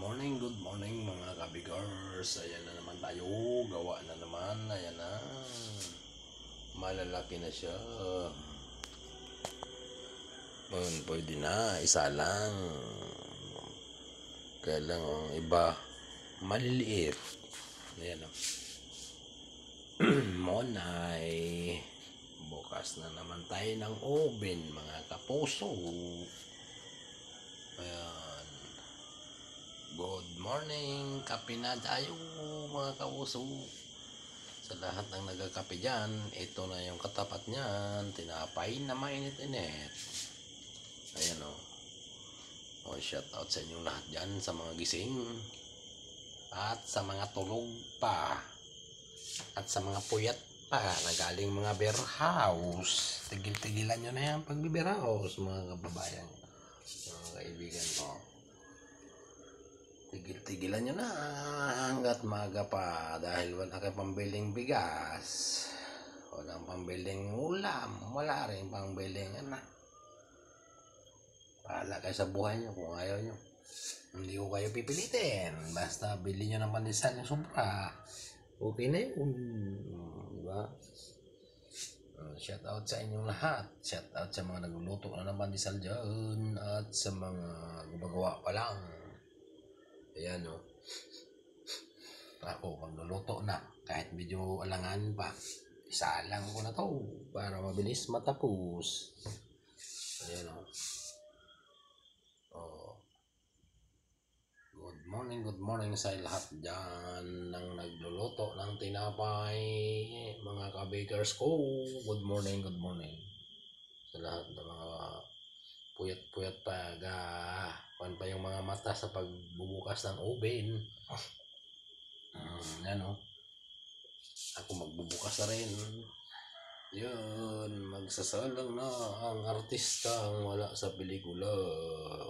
good morning mga kabigars. Ayan na naman tayo, gawa na naman. Ayan na, malalaki na siya. Pwede na, isa lang. Kaya lang ang iba maliliit. Ayan o. Monay, bukas na naman tayo ng oven mga kapuso. Ayan. Good morning, kape na tayo mga kauso. Sa lahat ng nagkakape dyan, ito na yung katapat niyan, tinapay na mainit-init. Ayan o. Shout out sa inyong lahat dyan, sa mga gising at sa mga tulog pa at sa mga puyat pa na galing mga beer house. Tigil-tigilan nyo na yan pag beer house mga kababayan, mga kaibigan ko. Tigil-tigilan nyo na hanggat maaga pa dahil wala kayo pambiling bigas, walang pambiling ulam, wala rin pambiling Bahala kayo sa buhay nyo kung ayaw nyo. Hindi ko kayo pipilitin, basta bili nyo ng pandesal yung sobra, okay na yun, diba? Shout out sa inyong lahat. Shout out sa mga nagluluto na ng pandesal dyan at sa mga gumagawa pa lang. Ayan o. Ako magluluto na kahit medyo alangan pa, isa lang ko na to para mabilis matapos. Ayan o. Good morning sa lahat dyan ng nagluluto ng tinapay, mga kabakers ko. Good morning sa lahat ng mga puyat-puyat pa, pan pa yung mga mata sa pagbubukas ng oven. Yan o. Ako magbubukas na rin. Yun, magsasalang na ang artistang wala sa pelikula.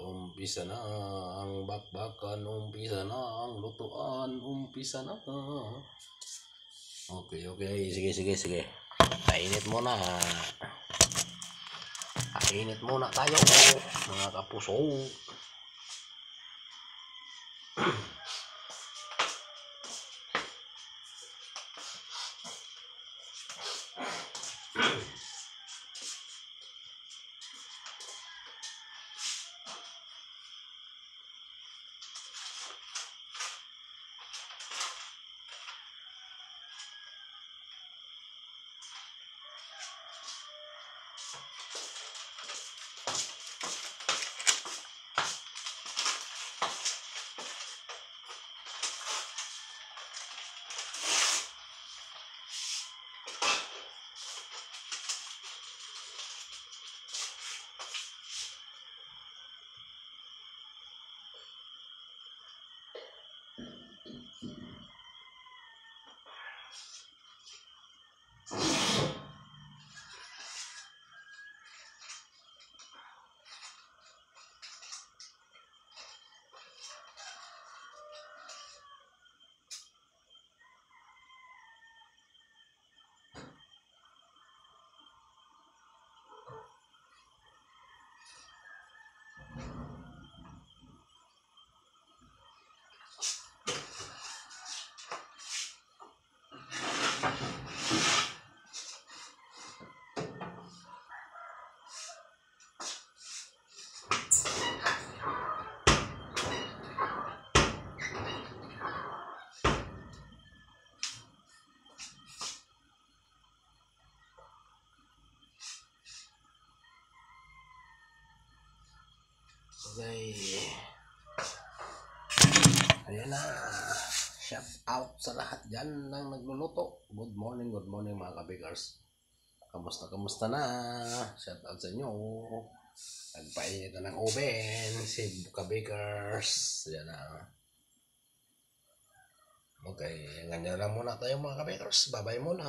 Umpisa na ang bakbakan, umpisa na ang lutuan, umpisa na. Okay, sige. Kainit muna tayo mga kapuso. Okay. Ayan na. Shout out sa lahat dyan ng nagluluto. Good morning mga kabakers. Kamusta na? Shout out sa inyo. Nagpainit na ng oven si kabakers. Ayan na. Okay, ganyan lang muna tayo mga kabakers. Bye-bye muna.